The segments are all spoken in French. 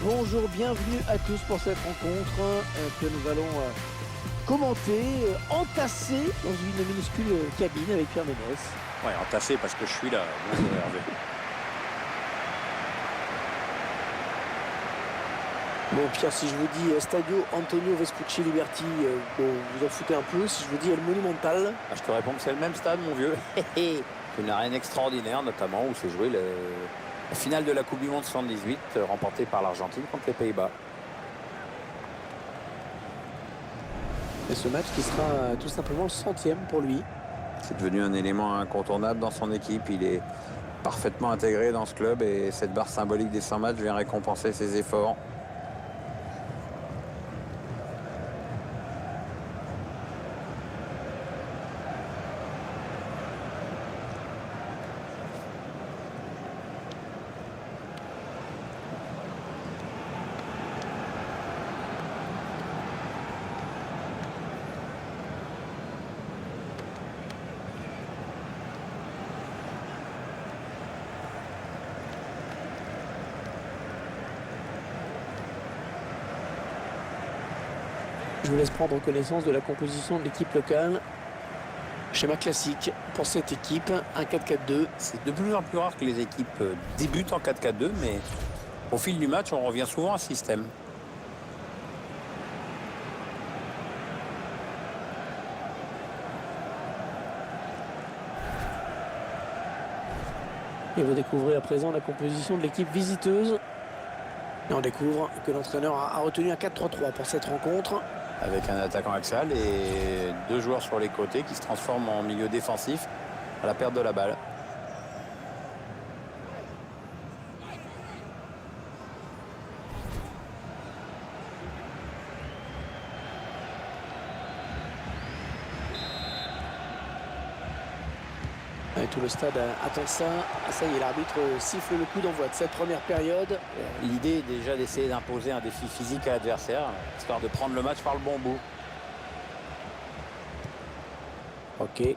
bonjour, bienvenue à tous pour cette rencontre que nous allons commenter, entassé dans une minuscule cabine avec Pierre Ménès. Ouais, entassé parce que je suis là. Bonjour Hervé. Bon Pierre, si je vous dis Stadio Antonio Vespucci Liberty, bon, vous en foutez un peu. Si je vous dis El Monumental, Je te réponds que c'est le même stade, mon vieux. C'est une arène extraordinaire, notamment où s'est joué la finale de la Coupe du Monde 78, remportée par l'Argentine contre les Pays-Bas. et ce match qui sera tout simplement le 100e pour lui. C'est devenu un élément incontournable dans son équipe. Il est parfaitement intégré dans ce club et cette barre symbolique des 100 matchs vient récompenser ses efforts. Je vous laisse prendre connaissance de la composition de l'équipe locale. Schéma classique pour cette équipe, un 4-4-2. C'est de plus en plus rare que les équipes débutent en 4-4-2, mais au fil du match, on revient souvent à ce système. Et vous découvrez à présent la composition de l'équipe visiteuse. Et on découvre que l'entraîneur a retenu un 4-3-3 pour cette rencontre. Avec un attaquant axial et deux joueurs sur les côtés qui se transforment en milieu défensif à la perte de la balle. Et tout le stade attend ça. Ah, ça y est, l'arbitre siffle le coup d'envoi de cette première période. L'idée est déjà d'essayer d'imposer un défi physique à l'adversaire, histoire de prendre le match par le bon bout. Ok.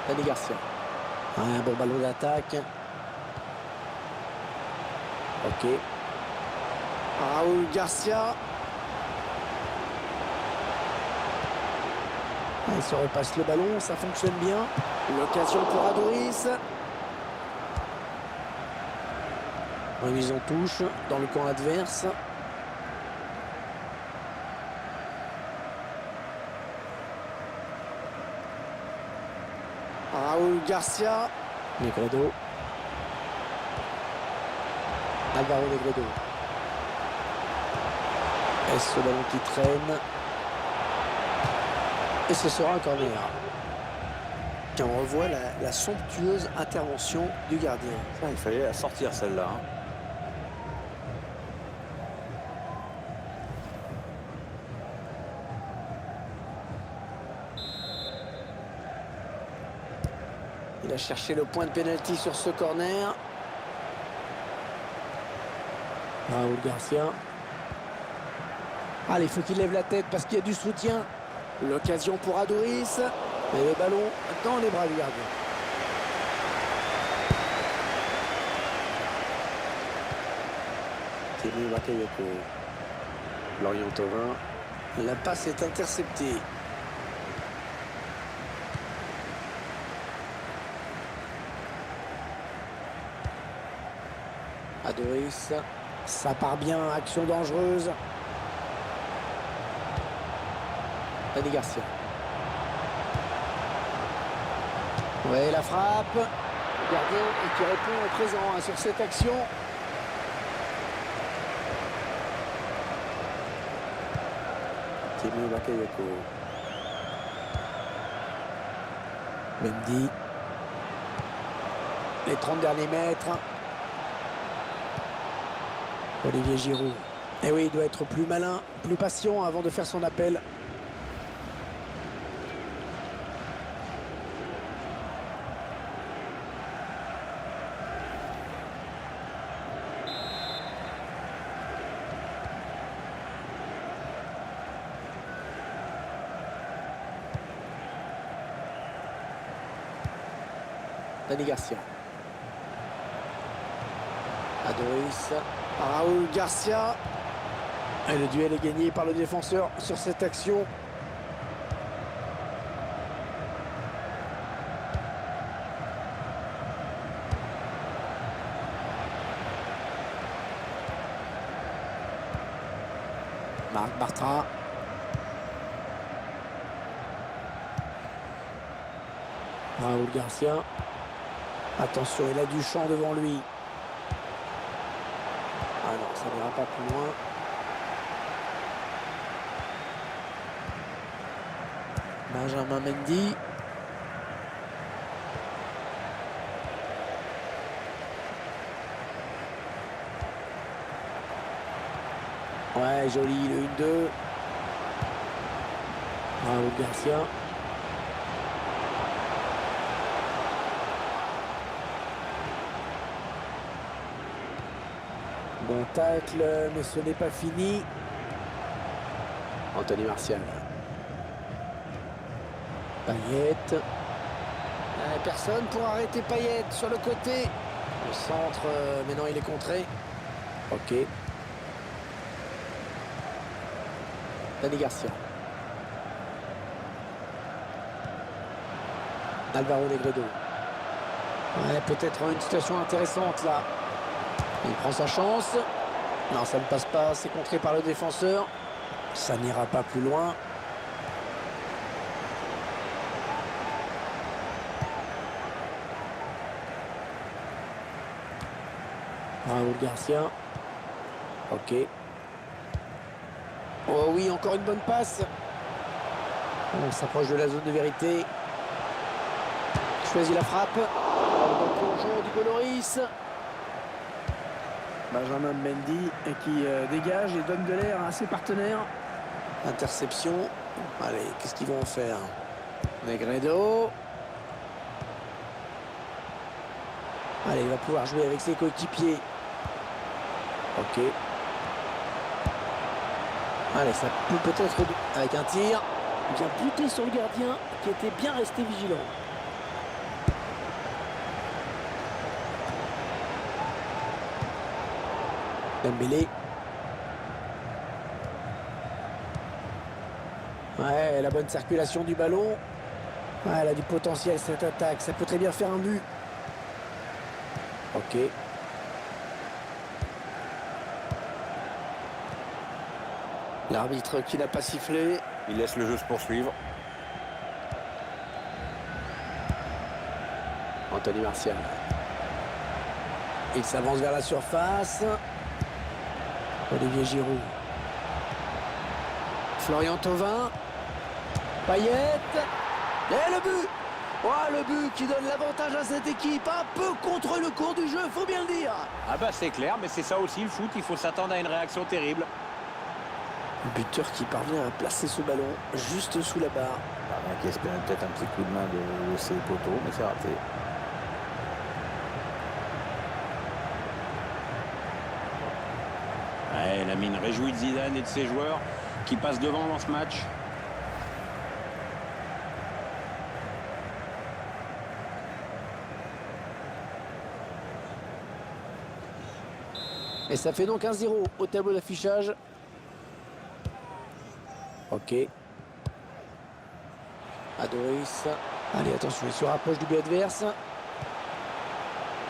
Dani Garcia. Un bon ballon d'attaque. Ok. Raúl Garcia. Il se repasse le ballon, ça fonctionne bien. L'occasion pour Adoris. Remise en touche dans le camp adverse. Raúl Garcia. Negredo. Alvaro Negredo. Et ce ballon qui traîne. Et ce sera un corner. Et on revoit la somptueuse intervention du gardien. Ça, il fallait la sortir celle-là. Il a cherché le point de pénalty sur ce corner. Raúl Garcia. Allez, il faut qu'il lève la tête parce qu'il y a du soutien. L'occasion pour Adoris. Et le ballon dans les bras du gardien. Thierry Bakayoko. Lorient Thauvin. La passe est interceptée. Adoris. Ça part bien. Action dangereuse. Dani Garcia. Ouais, la frappe. Le gardien qui répond au présent sur cette action. Thierry Bakayoko. Mendy. Les 30 derniers mètres. Olivier Giroud. Et oui, il doit être plus malin, plus patient avant de faire son appel. Dani Garcia. Adoris. Raúl Garcia. Et le duel est gagné par le défenseur sur cette action. Marc Bartra. Raúl Garcia. Attention, il a du champ devant lui. Ah non, ça n'ira pas plus loin. Benjamin Mendy. Ouais, joli, le 1-2. Raúl Garcia. Bon tacle, mais ce n'est pas fini. Anthony Martial. Payet. Personne pour arrêter Payet sur le côté. Au centre, mais non, il est contré. Ok. Dani Garcia. Alvaro Negredo. Ouais, peut-être une situation intéressante là. Il prend sa chance. Non, ça ne passe pas. C'est contré par le défenseur. Ça n'ira pas plus loin. Raúl Garcia. Ok. Oh oui, encore une bonne passe. On s'approche de la zone de vérité. Choisit la frappe. Le plongeon du Goloris. Benjamin Mendy qui dégage et donne de l'air à ses partenaires. Interception. Allez, qu'est-ce qu'ils vont en faire? Negredo. Allez, il va pouvoir jouer avec ses coéquipiers. Ok. Allez, ça peut peut-être avec un tir. Il vient buter sur le gardien qui était bien resté vigilant. Dembélé. Ouais, la bonne circulation du ballon. Ouais, elle a du potentiel cette attaque. Ça peut très bien faire un but. Ok. L'arbitre qui n'a pas sifflé. Il laisse le jeu se poursuivre. Anthony Martial. Il s'avance vers la surface. Olivier Giroud. Florian Thauvin. Payet. Et le but! Oh, le but qui donne l'avantage à cette équipe. Un peu contre le cours du jeu, faut bien le dire. Ah bah c'est clair, mais c'est ça aussi le foot. Il faut s'attendre à une réaction terrible. Buteur qui parvient à placer ce ballon juste sous la barre. Qui espérait peut-être un petit coup de main de ses poteaux, mais c'est raté. Ouais, la mine réjouit de Zidane et de ses joueurs qui passent devant dans ce match. Et ça fait donc 1-0 au tableau d'affichage. Ok. Adoris. Allez, attention, il se rapproche du but adverse.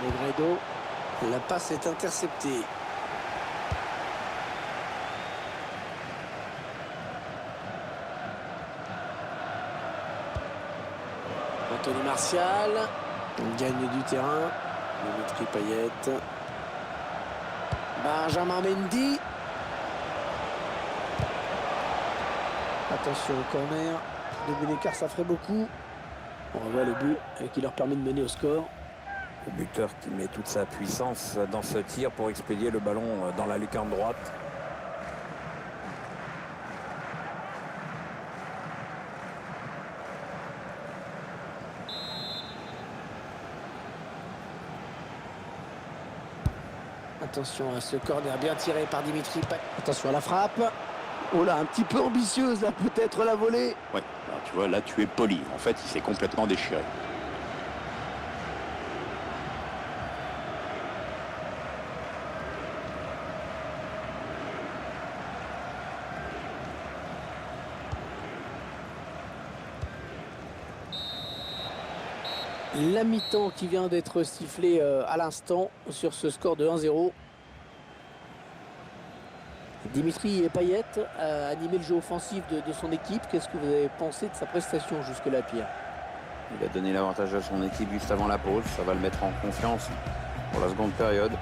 Negredo. La passe est interceptée. Anthony Martial. Il gagne du terrain. Dimitri Payet. Benjamin Mendy. Attention au corner. De l'écart, ça ferait beaucoup. On revoit le but qui leur permet de mener au score. Le buteur qui met toute sa puissance dans ce tir pour expédier le ballon dans la lucarne droite. Attention à ce corner bien tiré par Dimitri. Attention à la frappe. Oh là, un petit peu ambitieuse là, peut-être la volée. Ouais, alors, tu vois, là tu es poli. En fait, il s'est complètement déchiré. La mi-temps qui vient d'être sifflée à l'instant sur ce score de 1-0. Dimitri Payet a animé le jeu offensif de son équipe. Qu'est-ce que vous avez pensé de sa prestation jusque-là, Pierre? Il a donné l'avantage à son équipe juste avant la pause. Ça va le mettre en confiance pour la seconde période.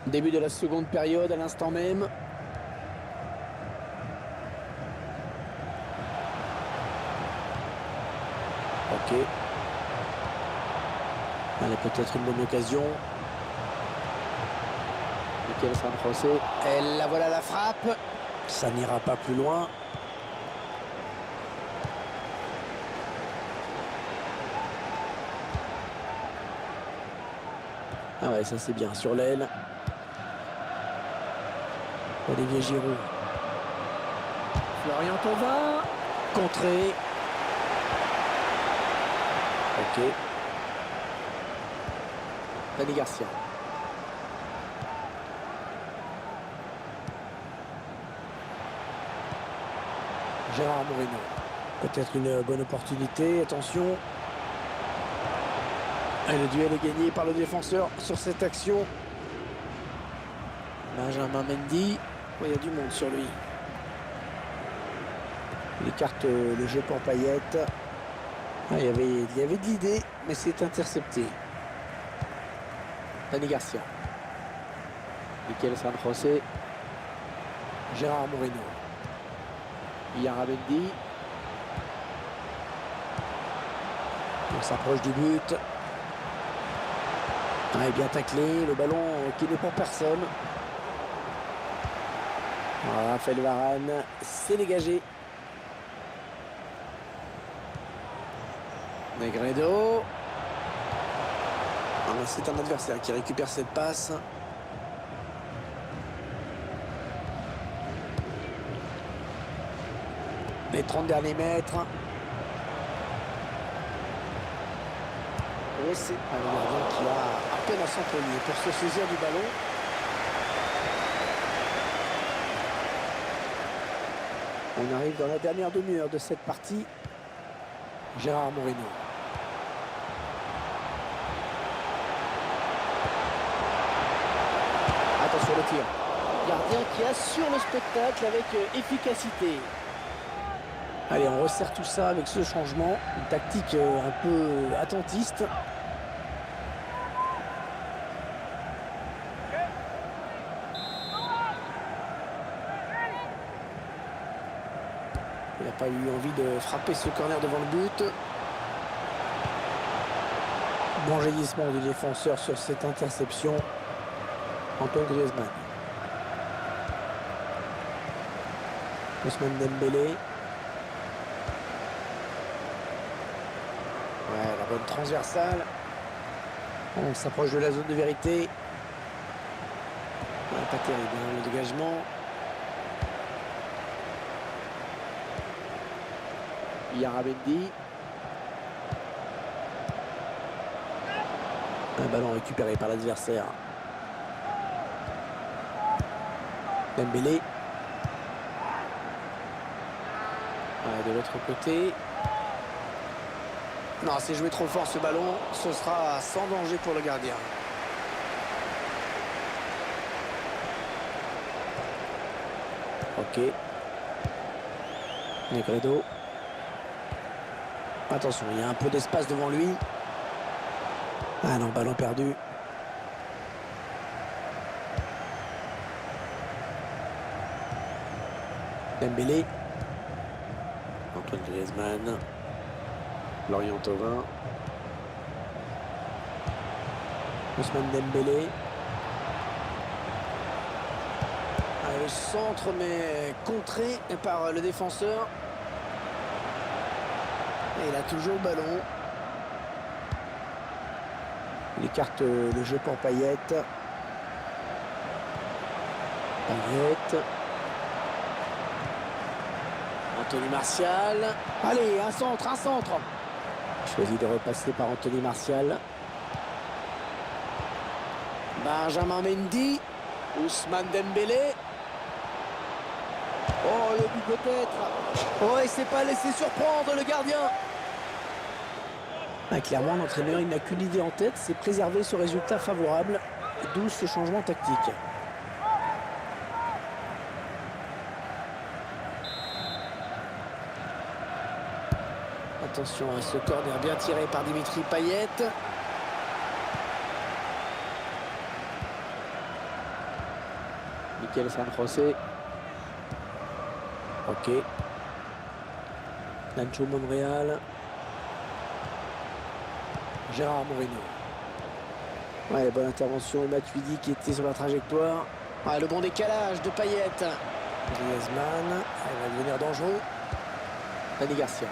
Début de la seconde période à l'instant même. Ok. Allez, peut-être une bonne occasion. Michael San José. Et la voilà la frappe. Ça n'ira pas plus loin. Ah ouais, ça c'est bien sur l'aile. Olivier Giroud. Florian Thauvin. Contré. Ok. Dani Garcia. Gérard Moreno. Peut-être une bonne opportunité. Attention. Et le duel est gagné par le défenseur sur cette action. Benjamin Mendy. Il y a du monde sur lui. Il écarte le jeu pour Payet. Ah, il y avait de l'idée, mais c'est intercepté. Dani Garcia. Michael San José. Gérard Moreno. Yara Mendy. On s'approche du but. Ah, bien taclé. Le ballon qui n'est pour personne. Raphaël Varane s'est dégagé. Negredo. C'est un adversaire qui récupère cette passe. Les 30 derniers mètres. Et c'est un gardien qui a à peine à s'entraîner pour se saisir du ballon. On arrive dans la dernière demi-heure de cette partie. Gérard Moreno. Attention le tir. Gardien qui assure le spectacle avec efficacité. Allez, on resserre tout ça avec ce changement. Une tactique un peu attentiste. Il n'a pas eu envie de frapper ce corner devant le but. Bon jaillissement du défenseur sur cette interception. Antoine Griezmann. Ousmane Dembélé. Ouais, la bonne transversale. On s'approche de la zone de vérité. Ouais, pas terrible, hein, le dégagement. Yara Mendy. Un ballon récupéré par l'adversaire. Dembélé. De l'autre côté. Non, c'est joué trop fort ce ballon. Ce sera sans danger pour le gardien. Ok. Negredo. Attention, il y a un peu d'espace devant lui. Ah non, ballon perdu. Dembélé. Antoine Griezmann. Florian Thauvin. Ousmane Dembélé. Ah, le centre mais contré par le défenseur. Et il a toujours le ballon. Il écarte le jeu pour Payet. Payet. Anthony Martial. Allez, un centre, un centre. Choisit de repasser par Anthony Martial. Benjamin Mendy. Ousmane Dembélé. Oh, le but peut-être. Oh, il s'est pas laissé surprendre le gardien. Ah, clairement, l'entraîneur, il n'a qu'une idée en tête, c'est préserver ce résultat favorable, d'où ce changement tactique. Attention à ce corner bien tiré par Dimitri Payet. Mikel San José. Ok. Nacho Monreal. Gérard Moreno. Ouais, bonne intervention de Matuidi qui était sur la trajectoire. Ouais, le bon décalage de Payet. Griezmann. Il va devenir dangereux. Dani Garcia.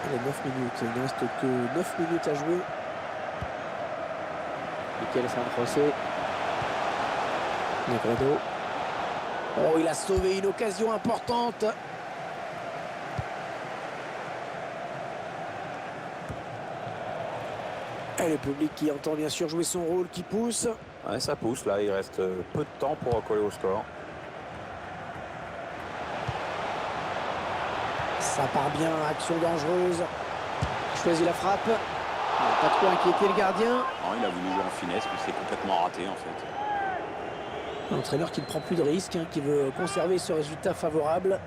Allez, 9 minutes. Il ne reste que 9 minutes à jouer. Mikel San José. Negredo. Oh, il a sauvé une occasion importante. Et le public qui entend bien sûr jouer son rôle, qui pousse. Ouais, ça pousse là, il reste peu de temps pour recoller au score. Ça part bien, action dangereuse. Choisit la frappe. Pas trop inquiéter le gardien. Non, il a voulu jouer en finesse, mais c'est complètement raté en fait. L'entraîneur qui ne prend plus de risques, hein, qui veut conserver ce résultat favorable.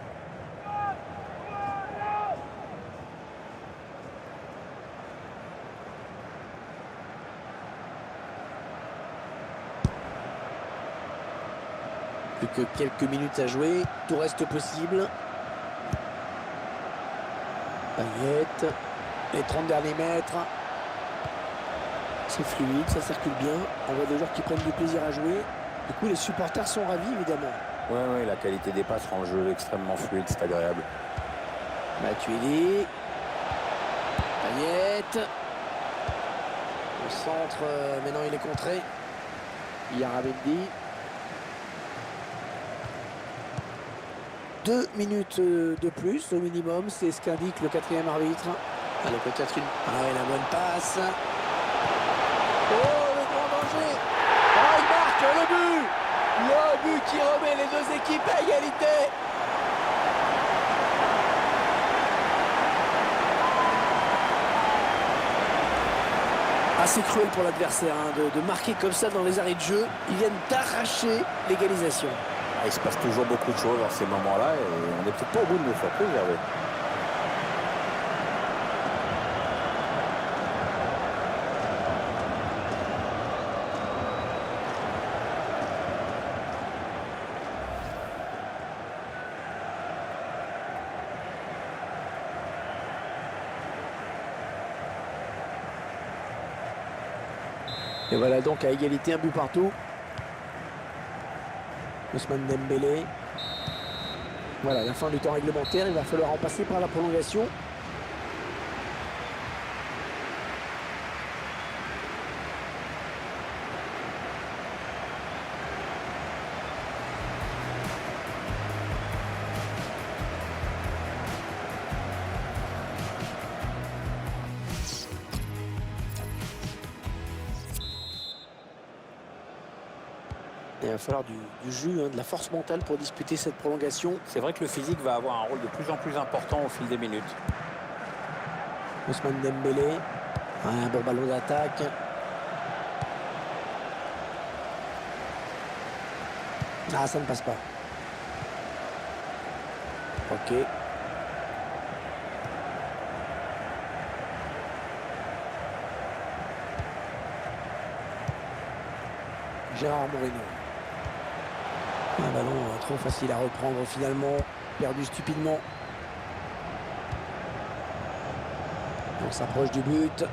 Plus que quelques minutes à jouer, tout reste possible. Payet, les 30 derniers mètres. C'est fluide, ça circule bien. On voit des joueurs qui prennent du plaisir à jouer. Du coup, les supporters sont ravis, évidemment. Ouais, la qualité des passes rend le jeu extrêmement fluide, c'est agréable. Matuidi. Payet. Au centre, maintenant il est contré. Yaramendi. 2 minutes de plus au minimum, c'est ce qu'indique le quatrième arbitre. Allez, peut-être une... Ah ouais, la bonne passe. Oh, le grand danger. Oh, il marque le but. Le but qui remet les deux équipes à égalité. Assez cruel pour l'adversaire hein, de marquer comme ça dans les arrêts de jeu. Ils viennent d'arracher l'égalisation. Ah, il se passe toujours beaucoup de choses dans ces moments-là et on n'est peut-être pas au bout de nos surprises, Hervé. Et voilà donc à égalité, un but partout. Ousmane Dembélé. Voilà, la fin du temps réglementaire, il va falloir en passer par la prolongation. Et il va falloir du jus, hein, de la force mentale pour disputer cette prolongation. C'est vrai que le physique va avoir un rôle de plus en plus important au fil des minutes. Ousmane Dembélé. Un bon ballon d'attaque. Ah, ça ne passe pas. Ok. Gérard Moreno. Un ballon trop facile à reprendre finalement. Perdu stupidement. On s'approche du but.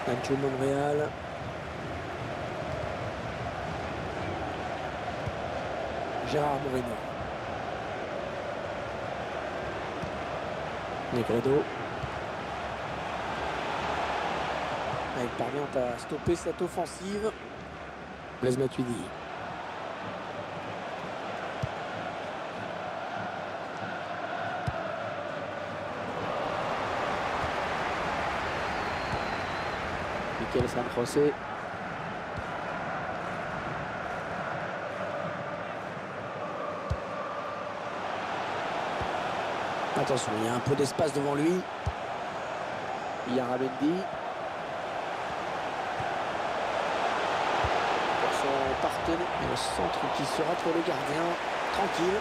Nacho Monreal. Gérard Moreno. Negredo. Il parvient à stopper cette offensive. Blaise Matuidi. Mikel San José. Attention, il y a un peu d'espace devant lui. Yaramendi. Pour son partenaire. Et le centre qui sera pour le gardien. Tranquille.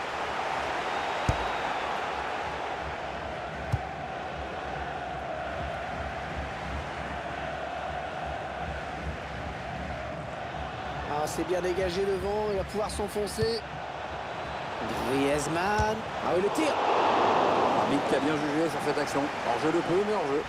Ah, c'est bien dégagé devant. Il va pouvoir s'enfoncer. Griezmann. Ah oui, le tir. L'arbitre qui a bien jugé sur cette action. Hors-jeu de peu, mais hors-jeu.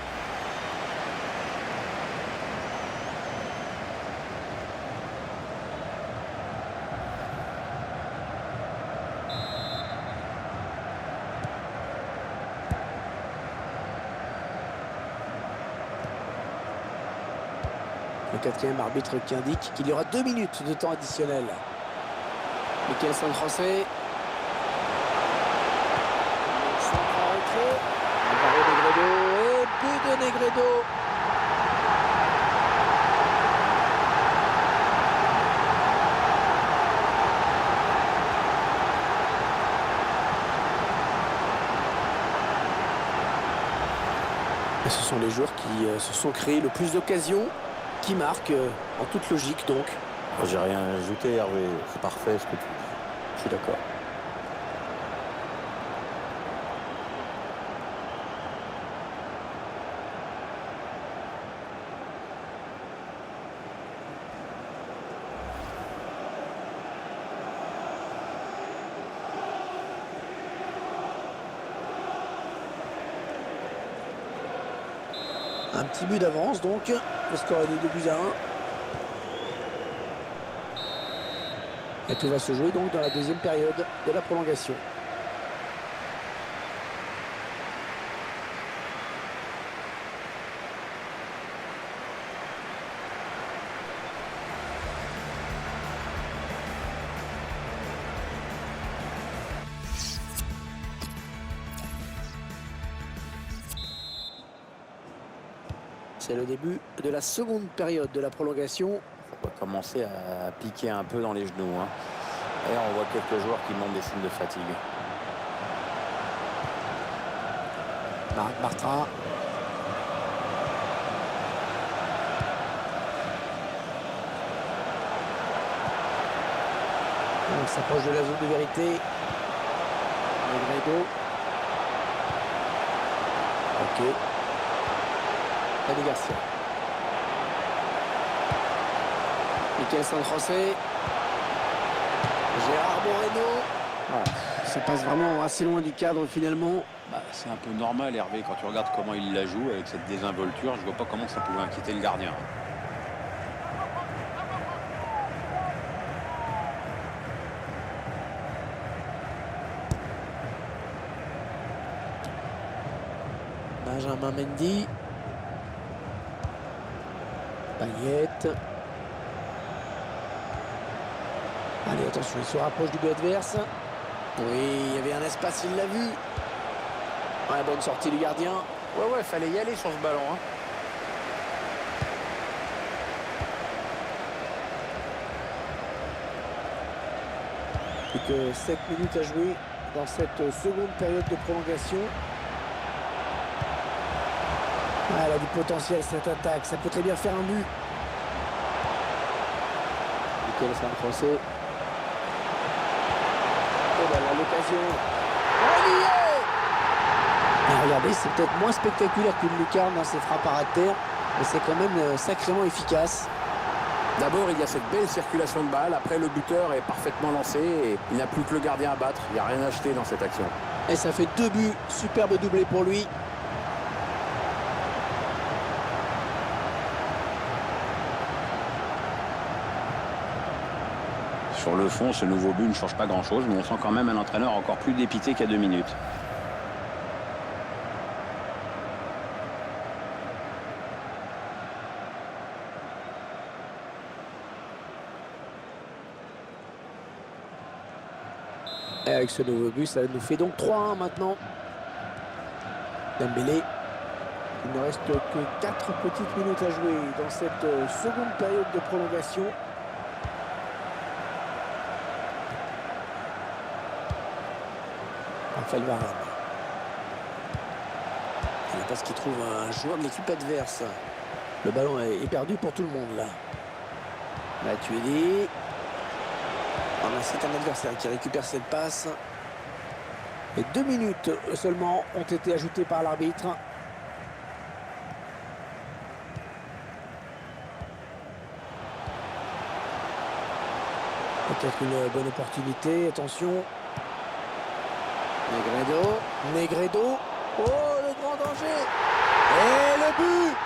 Le quatrième arbitre qui indique qu'il y aura 2 minutes de temps additionnel. Mikel San José. Centre en retrait. Alvaro Negredo. Et but de Negredo. Et ce sont les joueurs qui se sont créés le plus d'occasions, qui marquent en toute logique donc. J'ai rien ajouté, Hervé. C'est parfait ce que tu dis. Je suis d'accord. Un petit but d'avance donc, le score est de 2-1. Et tout va se jouer donc dans la deuxième période de la prolongation. C'est le début de la seconde période de la prolongation. On va commencer à piquer un peu dans les genoux. Hein. Et on voit quelques joueurs qui montrent des signes de fatigue. Marc Bartra. On s'approche de la zone de vérité. Negredo. Ok. Dani Garcia. Mikel San José. Gérard Moreno. Voilà. Ça passe vraiment assez loin du cadre finalement. C'est un peu normal, Hervé, quand tu regardes comment il la joue avec cette désinvolture. Je vois pas comment ça pouvait inquiéter le gardien. Benjamin Mendy. Payet. Allez, attention, il se rapproche du but adverse. Oui, il y avait un espace, il l'a vu. Ouais, bonne sortie du gardien. Ouais, fallait y aller sur ce ballon. Hein. Plus que 7 minutes à jouer dans cette seconde période de prolongation. Ah, elle a du potentiel cette attaque, ça peut très bien faire un but. Mikel San José. Et voilà l'occasion. On y est! Et regardez, c'est peut-être moins spectaculaire qu'une lucarne dans ses frappes à ras de terre, mais c'est quand même sacrément efficace. D'abord, il y a cette belle circulation de balle. Après, le buteur est parfaitement lancé et il n'a plus que le gardien à battre. Il n'y a rien à acheter dans cette action. Et ça fait 2 buts, superbe doublé pour lui. Sur le fond, ce nouveau but ne change pas grand-chose, mais on sent quand même un entraîneur encore plus dépité qu'il y a 2 minutes. Et avec ce nouveau but, ça nous fait donc 3-1 maintenant. Dembélé. Il ne reste que 4 petites minutes à jouer dans cette seconde période de prolongation. Raphaël Varane. Il parce qu'il trouve un joueur de l'équipe adverse. Le ballon est perdu pour tout le monde là. Matuidi. C'est un adversaire qui récupère cette passe. Et 2 minutes seulement ont été ajoutées par l'arbitre. Peut-être une bonne opportunité. Attention. Negredo. Oh, le grand danger. Et le but.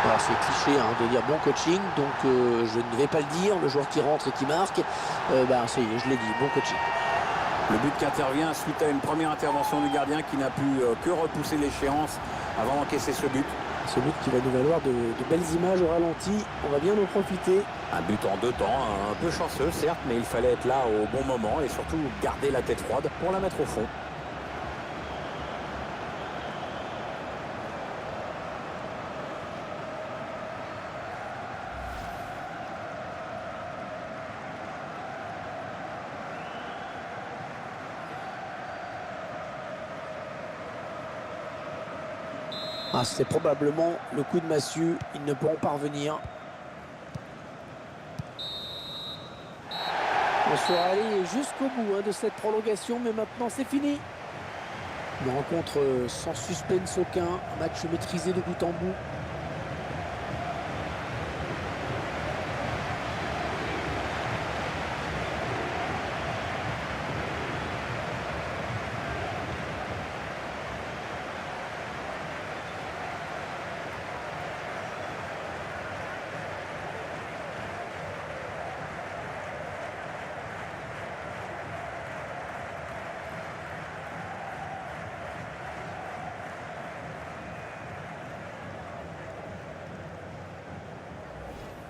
Alors, c'est cliché de dire bon coaching, donc je ne vais pas le dire. Le joueur qui rentre et qui marque, ça y est, je l'ai dit, bon coaching. Le but qui intervient suite à une première intervention du gardien qui n'a pu que repousser l'échéance avant d'encaisser ce but. Ce but qui va nous valoir de belles images au ralenti. On va bien en profiter. Un but en 2 temps, un peu chanceux certes, mais il fallait être là au bon moment et surtout garder la tête froide pour la mettre au fond. C'est probablement le coup de massue. Ils ne pourront pas revenir. On sera allé jusqu'au bout de cette prolongation, mais maintenant c'est fini. Une rencontre sans suspense aucun. Un match maîtrisé de bout en bout.